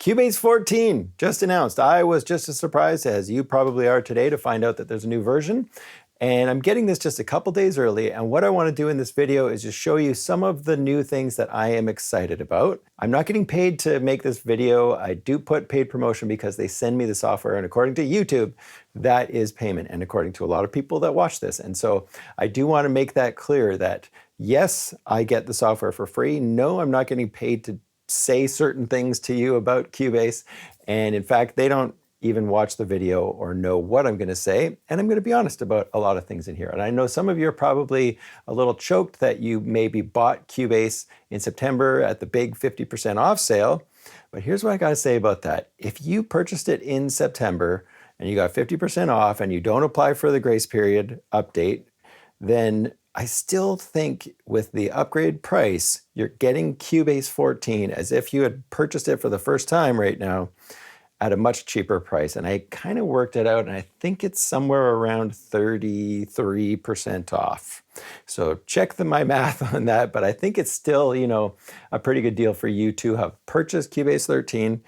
Cubase 14 just announced. I was just as surprised as you probably are today to find out that there's a new version. And I'm getting this just a couple days early. And what I want to do in this video is just show you some of the new things that I am excited about. I'm not getting paid to make this video. I do put paid promotion because they send me the software. And according to YouTube, that is payment. And according to a lot of people that watch this. And so I do want to make that clear that yes, I get the software for free. No, I'm not getting paid to say certain things to you about Cubase. And in fact, they don't even watch the video or know what I'm going to say. And I'm going to be honest about a lot of things in here. And I know some of you are probably a little choked that you maybe bought Cubase in September at the big 50% off sale. But here's what I got to say about that. If you purchased it in September and you got 50% off and you don't apply for the grace period update, then I still think with the upgrade price, you're getting Cubase 14 as if you had purchased it for the first time right now at a much cheaper price. And I kind of worked it out and I think it's somewhere around 33% off. So check my math on that, but I think it's still, you know, a pretty good deal for you to have purchased Cubase 13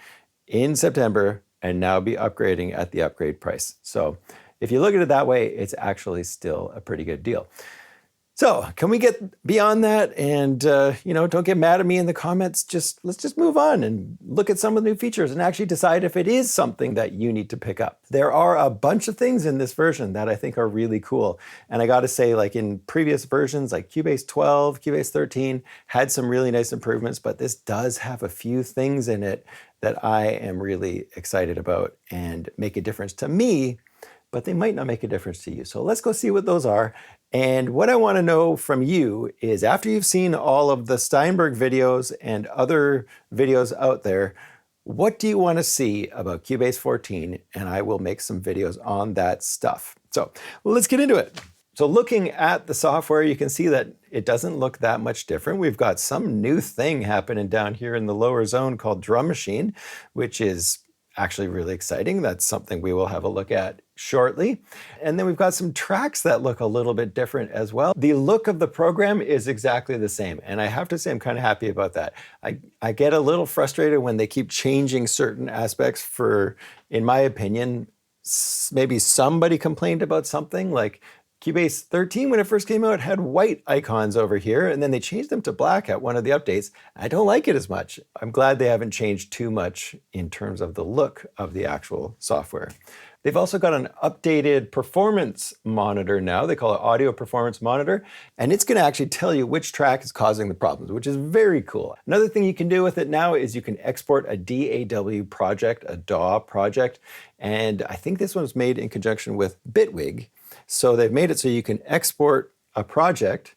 in September and now be upgrading at the upgrade price. So if you look at it that way, it's actually still a pretty good deal. So can we get beyond that and, don't get mad at me in the comments. Let's just move on and look at some of the new features and actually decide if it is something that you need to pick up. There are a bunch of things in this version that I think are really cool. And I got to say, like in previous versions, like Cubase 12, Cubase 13 had some really nice improvements, but this does have a few things in it that I am really excited about and make a difference to me, but they might not make a difference to you. So let's go see what those are. And what I want to know from you is after you've seen all of the Steinberg videos and other videos out there, what do you want to see about Cubase 14? And I will make some videos on that stuff. So let's get into it. So looking at the software, you can see that it doesn't look that much different. We've got some new thing happening down here in the lower zone called Drum Machine, which is actually really exciting. That's something we will have a look at shortly. And then we've got some tracks that look a little bit different as well. The look of the program is exactly the same. And I have to say, I'm kind of happy about that. I get a little frustrated when they keep changing certain aspects for, in my opinion, maybe somebody complained about something like Cubase 13, when it first came out, had white icons over here, and then they changed them to black at one of the updates. I don't like it as much. I'm glad they haven't changed too much in terms of the look of the actual software. They've also got an updated performance monitor now. They call it Audio Performance Monitor, and it's going to actually tell you which track is causing the problems, which is very cool. Another thing you can do with it now is you can export a DAW project, a DAW project, and I think this one was made in conjunction with Bitwig. So they've made it so you can export a project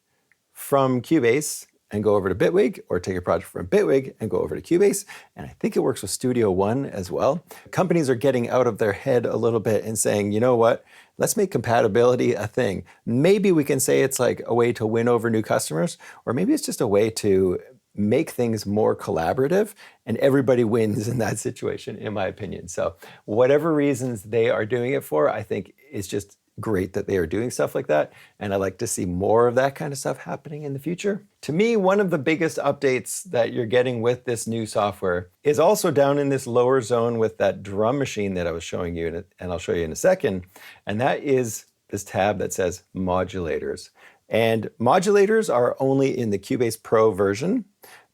from Cubase and go over to Bitwig, or take a project from Bitwig and go over to Cubase. And I think it works with Studio One as well. Companies are getting out of their head a little bit and saying, you know what, let's make compatibility a thing. Maybe we can say it's like a way to win over new customers, or maybe it's just a way to make things more collaborative, and everybody wins in that situation, in my opinion. So whatever reasons they are doing it for, I think it's just great that they are doing stuff like that. And I like to see more of that kind of stuff happening in the future. To me, one of the biggest updates that you're getting with this new software is also down in this lower zone with that drum machine that I was showing you, and I'll show you in a second. And that is this tab that says Modulators. And modulators are only in the Cubase Pro version.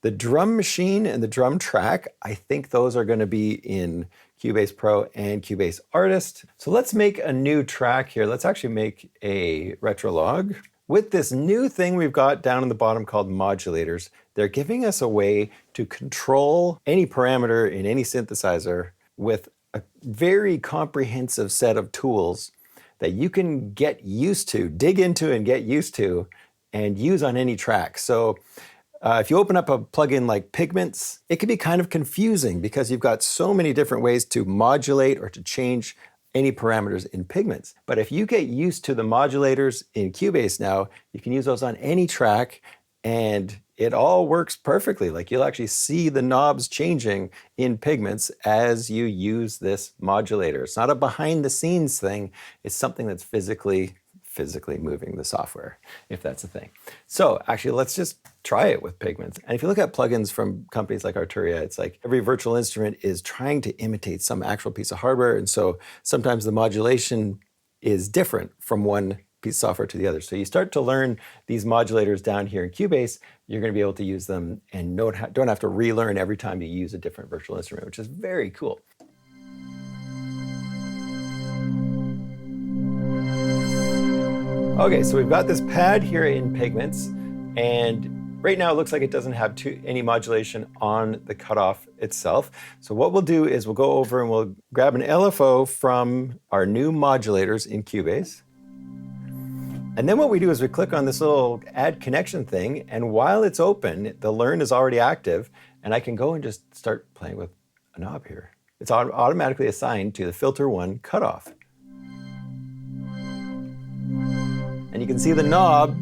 The drum machine and the drum track, I think those are going to be in Cubase Pro and Cubase Artist. So let's make a new track here. Let's actually make a retrolog. With this new thing we've got down in the bottom called modulators, they're giving us a way to control any parameter in any synthesizer with a very comprehensive set of tools that you can get used to, dig into and get used to, and use on any track. So if you open up a plugin like Pigments, it can be kind of confusing because you've got so many different ways to modulate or to change any parameters in Pigments. But if you get used to the modulators in Cubase now, you can use those on any track and it all works perfectly. Like you'll actually see the knobs changing in Pigments as you use this modulator. It's not a behind the scenes thing. It's something that's physically physically moving the software, if that's a thing. So actually, let's just try it with Pigments. And if you look at plugins from companies like Arturia, it's like every virtual instrument is trying to imitate some actual piece of hardware. And so sometimes the modulation is different from one piece of software to the other. So you start to learn these modulators down here in Cubase, you're going to be able to use them and don't have to relearn every time you use a different virtual instrument, which is very cool. Okay, so we've got this pad here in Pigments, and right now it looks like it doesn't have any modulation on the cutoff itself. So what we'll do is we'll go over and we'll grab an LFO from our new modulators in Cubase. And then what we do is we click on this little add connection thing, and while it's open, the learn is already active, and I can go and just start playing with a knob here. It's automatically assigned to the filter 1 cutoff. And you can see the knob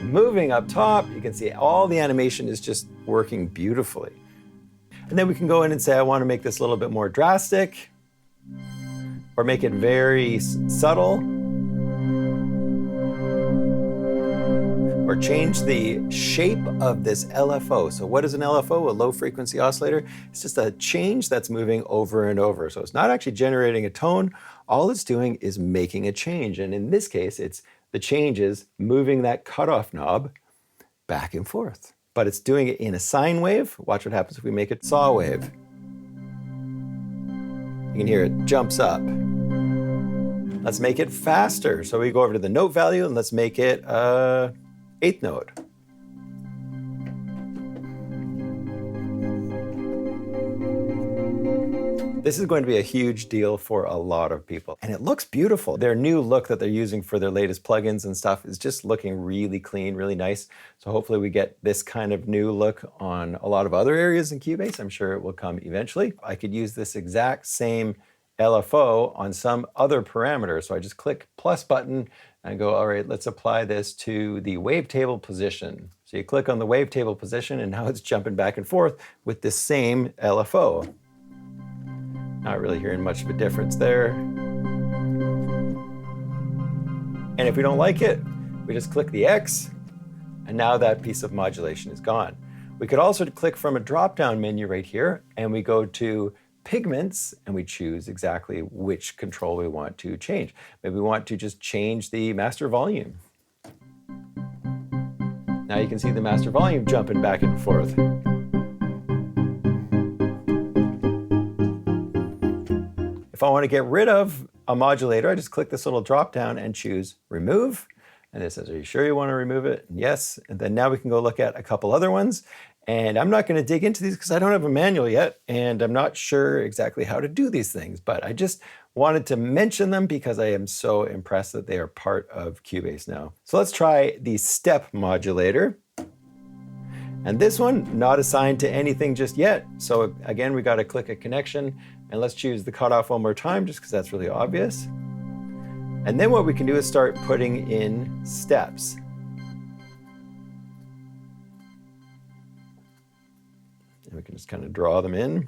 moving up top. You can see all the animation is just working beautifully. And then we can go in and say, I want to make this a little bit more drastic, or make it very subtle, or change the shape of this LFO. So what is an LFO? A low frequency oscillator. It's just a change that's moving over and over. So it's not actually generating a tone. All it's doing is making a change. And in this case, it's the change is moving that cutoff knob back and forth. But it's doing it in a sine wave. Watch what happens if we make it saw wave. You can hear it jumps up. Let's make it faster. So we go over to the note value and let's make it 8th note. This is going to be a huge deal for a lot of people. And it looks beautiful. Their new look that they're using for their latest plugins and stuff is just looking really clean, really nice. So hopefully we get this kind of new look on a lot of other areas in Cubase. I'm sure it will come eventually. I could use this exact same LFO on some other parameter. So I just click plus button and go, all right, let's apply this to the wavetable position. So you click on the wavetable position and now it's jumping back and forth with the same LFO. Not really hearing much of a difference there. And if we don't like it, we just click the X, and now that piece of modulation is gone. We could also click from a drop-down menu right here, and we go to Pigments, and we choose exactly which control we want to change. Maybe we want to just change the master volume. Now you can see the master volume jumping back and forth. If I want to get rid of a modulator, I just click this little drop down and choose remove. And it says, are you sure you want to remove it? And yes. And then now we can go look at a couple other ones. And I'm not going to dig into these because I don't have a manual yet. And I'm not sure exactly how to do these things. But I just wanted to mention them because I am so impressed that they are part of Cubase now. So let's try the step modulator. And this one, not assigned to anything just yet. So again, we got to click a connection. And let's choose the cutoff one more time, just because that's really obvious. And then what we can do is start putting in steps. And we can just kind of draw them in.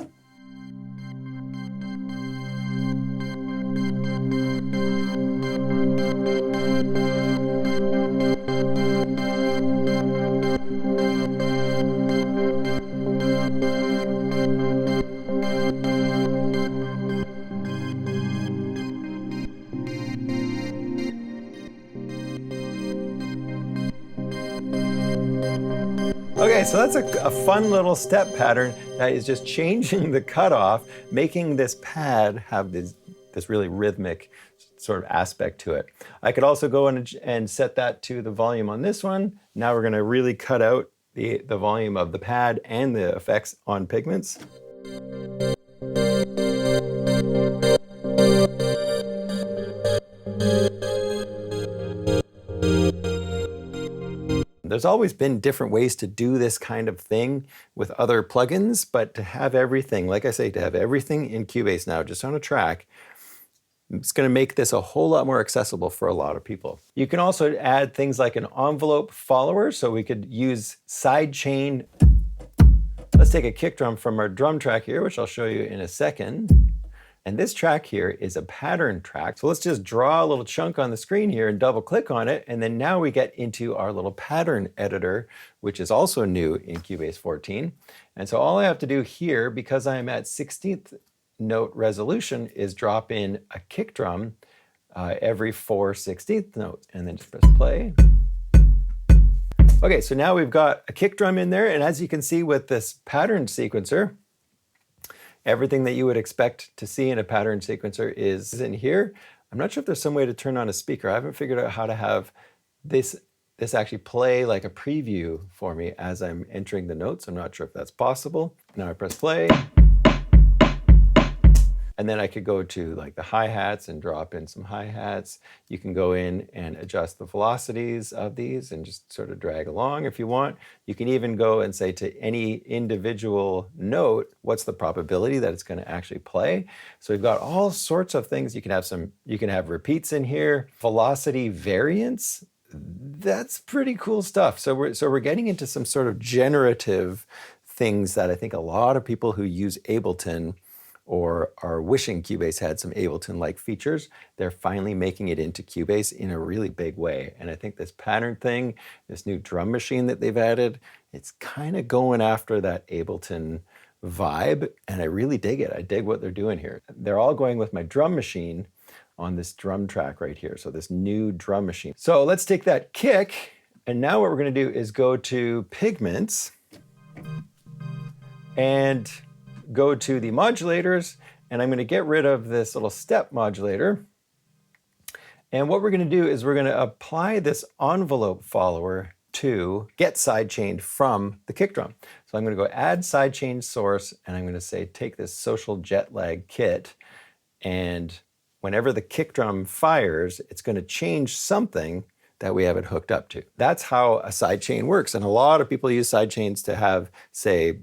Okay, so that's a fun little step pattern that is just changing the cutoff, making this pad have this really rhythmic sort of aspect to it. I could also go in and set that to the volume on this one. Now we're going to really cut out the volume of the pad and the effects on Pigments. There's always been different ways to do this kind of thing with other plugins, but to have everything, like I say, to have everything in Cubase now just on a track, it's going to make this a whole lot more accessible for a lot of people. You can also add things like an envelope follower, so we could use Sidechain. Let's take a kick drum from our drum track here, which I'll show you in a second. And this track here is a pattern track. So let's just draw a little chunk on the screen here and double click on it. And then now we get into our little pattern editor, which is also new in Cubase 14. And so all I have to do here, because I'm at 16th note resolution, is drop in a kick drum every 4 16th notes, and then just press play. Okay, so now we've got a kick drum in there, and as you can see with this pattern sequencer, everything that you would expect to see in a pattern sequencer is in here. I'm not sure if there's some way to turn on a speaker. I haven't figured out how to have this actually play like a preview for me as I'm entering the notes. I'm not sure if that's possible. Now I press play. And then I could go to like the hi-hats and drop in some hi-hats. You can go in and adjust the velocities of these and just sort of drag along if you want. You can even go and say to any individual note, what's the probability that it's going to actually play? So we've got all sorts of things. You can have repeats in here, velocity variance. That's pretty cool stuff. So we're getting into some sort of generative things that I think a lot of people who use Ableton or are wishing Cubase had some Ableton-like features, they're finally making it into Cubase in a really big way. And I think this pattern thing, this new drum machine that they've added, it's kind of going after that Ableton vibe, and I really dig it. I dig what they're doing here. They're all going with my drum machine on this drum track right here, so this new drum machine. So let's take that kick, and now what we're gonna do is go to Pigments, and go to the modulators, and I'm going to get rid of this little step modulator. And what we're going to do is we're going to apply this envelope follower to get sidechained from the kick drum. So I'm going to go add sidechain source, and I'm going to say take this social jet lag kit, and whenever the kick drum fires, it's going to change something that we have it hooked up to. That's how a sidechain works. And a lot of people use sidechains to have, say,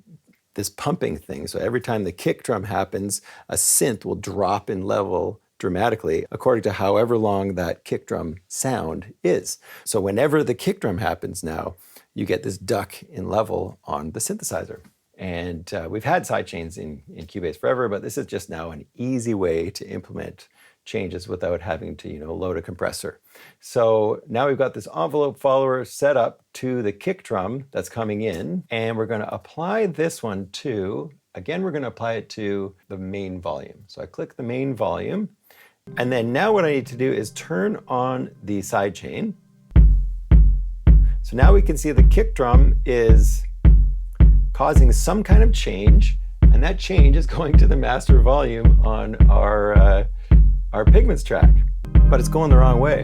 this pumping thing. So every time the kick drum happens, a synth will drop in level dramatically according to however long that kick drum sound is. So whenever the kick drum happens now, you get this duck in level on the synthesizer. And we've had sidechains in Cubase forever, but this is just now an easy way to implement changes without having to, load a compressor. So now we've got this envelope follower set up to the kick drum that's coming in, and we're going to apply this one to, again, we're going to apply it to the main volume. So I click the main volume, and then now what I need to do is turn on the sidechain. So now we can see the kick drum is causing some kind of change, and that change is going to the master volume on our Pigments track, but it's going the wrong way.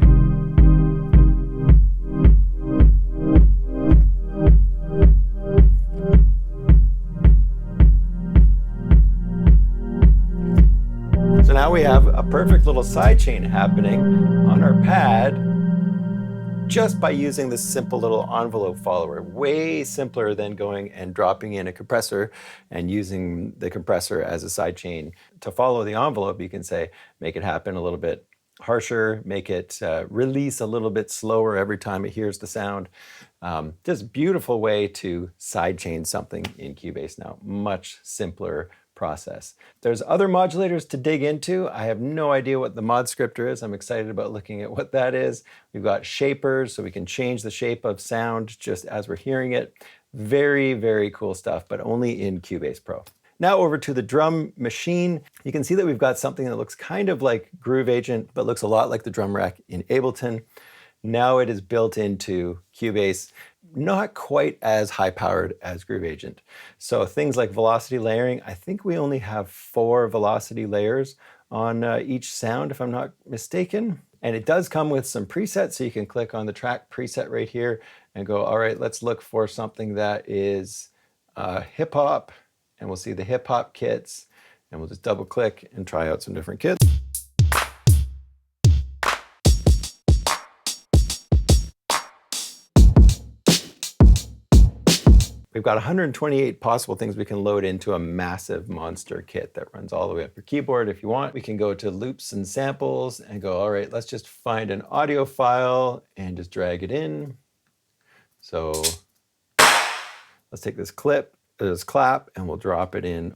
So now we have a perfect little sidechain happening on our pad just by using this simple little envelope follower. Way simpler than going and dropping in a compressor and using the compressor as a sidechain. To follow the envelope, you can say, make it happen a little bit harsher, make it release a little bit slower every time it hears the sound. Just beautiful way to sidechain something in Cubase now. Much simpler process. There's other modulators to dig into. I have no idea what the mod scripter is. I'm excited about looking at what that is. We've got shapers, so we can change the shape of sound just as we're hearing it. Very, very cool stuff, but only in Cubase Pro. Now over to the drum machine. You can see that we've got something that looks kind of like Groove Agent, but looks a lot like the drum rack in Ableton. Now it is built into Cubase, not quite as high-powered as Groove Agent. So things like velocity layering, I think we only have 4 velocity layers on each sound, if I'm not mistaken. And it does come with some presets, so you can click on the track preset right here and go, all right, let's look for something that is hip-hop, and we'll see the hip-hop kits, and we'll just double-click and try out some different kits. We've got 128 possible things we can load into a massive monster kit that runs all the way up your keyboard. If you want, we can go to loops and samples and go, all right, let's just find an audio file and just drag it in. So let's take this clip, this clap, and we'll drop it in.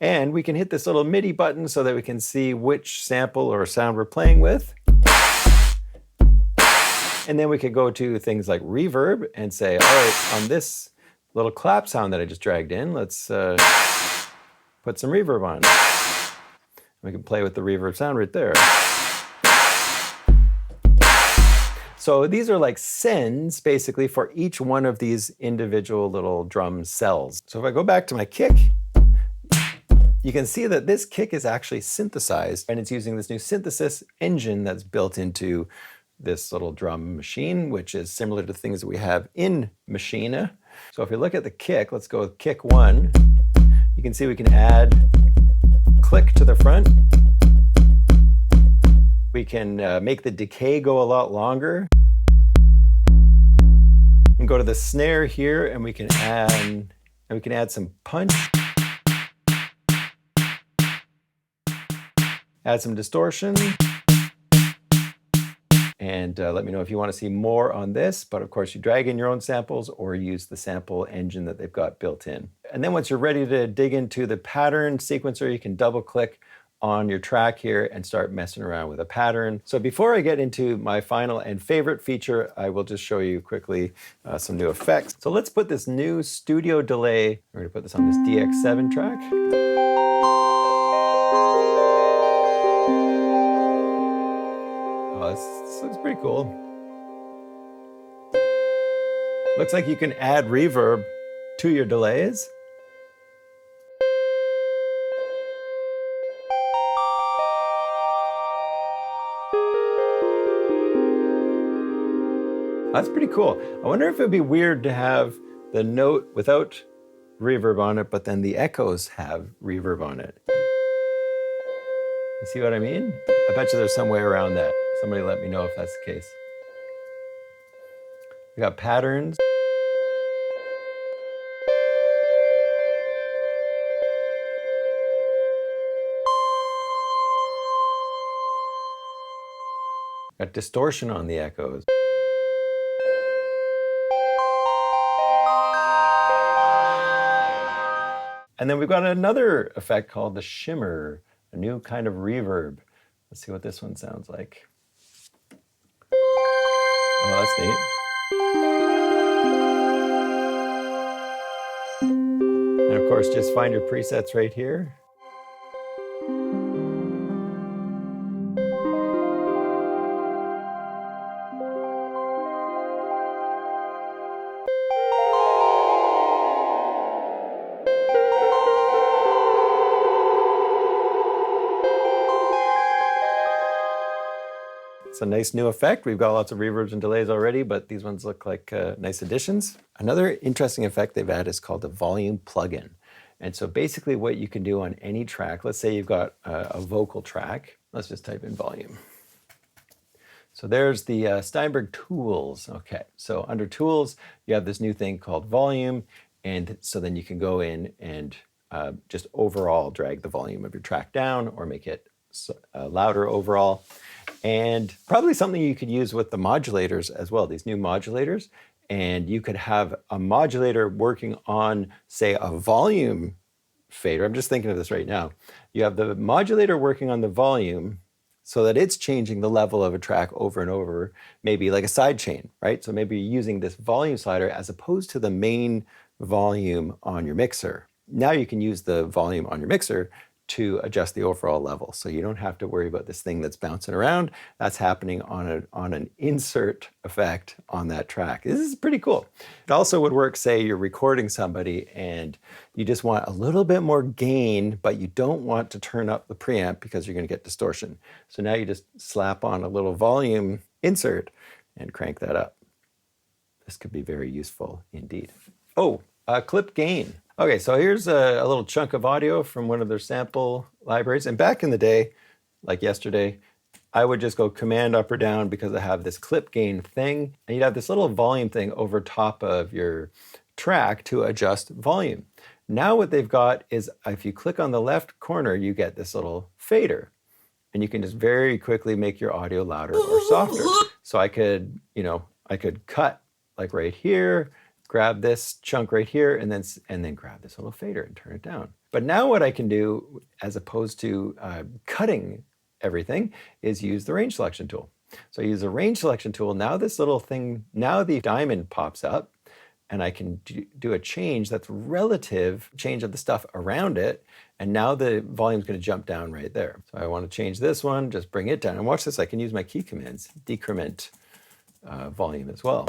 And we can hit this little MIDI button so that we can see which sample or sound we're playing with. And then we could go to things like reverb and say, all right, on this little clap sound that I just dragged in, let's put some reverb on. We can play with the reverb sound right there. So these are like sends, basically, for each one of these individual little drum cells. So if I go back to my kick, you can see that this kick is actually synthesized, and it's using this new synthesis engine that's built into this little drum machine, which is similar to things that we have in Machina. So if you look at the kick, let's go with kick 1. You can see we can add click to the front. We can make the decay go a lot longer. We can go to the snare here, and we can add some punch. Add some distortion. And let me know if you want to see more on this. But of course, you drag in your own samples or use the sample engine that they've got built in. And then once you're ready to dig into the pattern sequencer, you can double click on your track here and start messing around with a pattern. So before I get into my final and favorite feature, I will just show you quickly some new effects. So let's put this new studio delay. We're going to put this on this DX7 track. Oh, this looks pretty cool. Looks like you can add reverb to your delays. That's pretty cool. I wonder if it'd be weird to have the note without reverb on it, but then the echoes have reverb on it. You see what I mean? I bet you there's some way around that. Somebody let me know if that's the case. We got patterns. Got distortion on the echoes. And then we've got another effect called the shimmer, a new kind of reverb. Let's see what this one sounds like. Oh, that's neat. And of course, just find your presets right here. It's a nice new effect. We've got lots of reverbs and delays already, but these ones look like nice additions. Another interesting effect they've added is called the volume plugin. And so basically what you can do on any track, let's say you've got a vocal track. Let's just type in volume. So there's the Steinberg tools. Okay, so under tools, you have this new thing called volume. And so then you can go in and just overall drag the volume of your track down or make it louder overall. And probably something you could use with the modulators as well, these new modulators. And you could have a modulator working on, say, a volume fader. I'm just thinking of this right now. You have the modulator working on the volume so that it's changing the level of a track over and over, maybe like a sidechain, right? So maybe you're using this volume slider as opposed to the main volume on your mixer. Now you can use the volume on your mixer to adjust the overall level. So you don't have to worry about this thing that's bouncing around. That's happening on an insert effect on that track. This is pretty cool. It also would work, say you're recording somebody and you just want a little bit more gain, but you don't want to turn up the preamp because you're gonna get distortion. So now you just slap on a little volume insert and crank that up. This could be very useful indeed. Oh, clip gain. Okay, so here's a little chunk of audio from one of their sample libraries. And back in the day, like yesterday, I would just go command up or down because I have this clip gain thing. And you'd have this little volume thing over top of your track to adjust volume. Now what they've got is if you click on the left corner, you get this little fader. And you can just very quickly make your audio louder or softer. So I could cut like right here, grab this chunk right here, and then grab this little fader and turn it down. But now what I can do, as opposed to cutting everything, is use the range selection tool. So I use the range selection tool. Now this little thing, now the diamond pops up, and I can do a change that's relative change of the stuff around it. And now the volume's going to jump down right there. So I want to change this one, just bring it down. And watch this, I can use my key commands, decrement volume as well.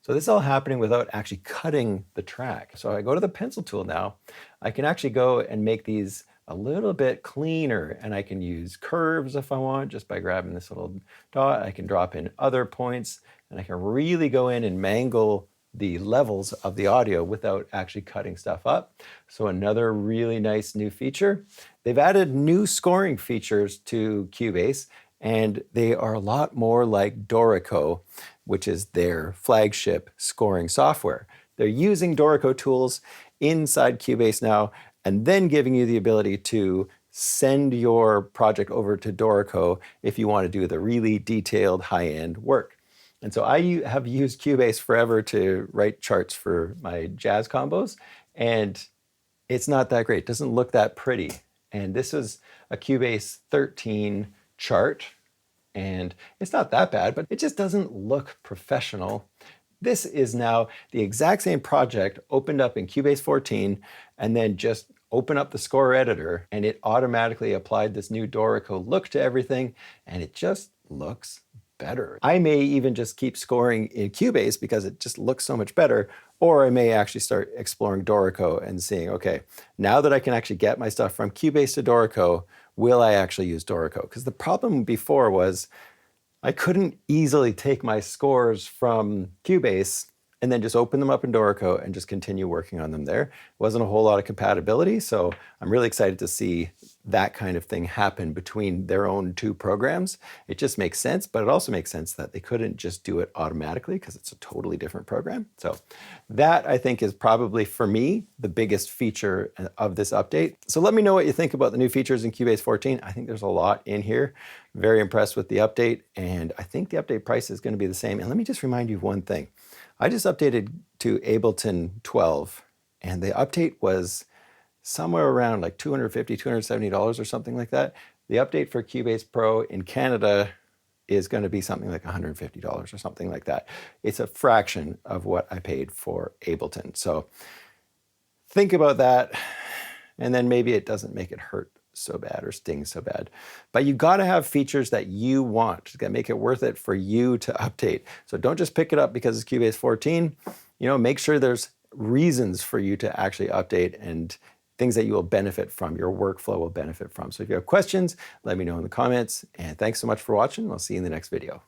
So this is all happening without actually cutting the track. So I go to the pencil tool now. I can actually go and make these a little bit cleaner, and I can use curves if I want, just by grabbing this little dot. I can drop in other points, and I can really go in and mangle the levels of the audio without actually cutting stuff up. So another really nice new feature. They've added new scoring features to Cubase, and they are a lot more like Dorico, which is their flagship scoring software. They're using Dorico tools inside Cubase now, and then giving you the ability to send your project over to Dorico if you want to do the really detailed high-end work. And so I have used Cubase forever to write charts for my jazz combos, and it's not that great. It doesn't look that pretty. And this is a Cubase 13 chart, and it's not that bad, but it just doesn't look professional. This is now the exact same project opened up in Cubase 14, and then just open up the score editor, and it automatically applied this new Dorico look to everything, and it just looks better. I may even just keep scoring in Cubase because it just looks so much better, or I may actually start exploring Dorico and seeing, okay, now that I can actually get my stuff from Cubase to Dorico, will I actually use Dorico? Because the problem before was I couldn't easily take my scores from Cubase and then just open them up in Dorico and just continue working on them there. Wasn't a whole lot of compatibility, so I'm really excited to see that kind of thing happen between their own two programs. It just makes sense, but it also makes sense that they couldn't just do it automatically because it's a totally different program. So that, I think, is probably, for me, the biggest feature of this update. So let me know what you think about the new features in Cubase 14. I think there's a lot in here. Very impressed with the update, and I think the update price is going to be the same. And let me just remind you of one thing. I just updated to Ableton 12, and the update was somewhere around like $250, $270 or something like that. The update for Cubase Pro in Canada is going to be something like $150 or something like that. It's a fraction of what I paid for Ableton. So think about that, and then maybe it doesn't make it hurt so bad or sting so bad. But you got to have features that you want. You got to make it worth it for you to update. So don't just pick it up because it's Cubase 14. Make sure there's reasons for you to actually update and things that you will benefit from, your workflow will benefit from. So if you have questions, let me know in the comments. And thanks so much for watching. I'll see you in the next video.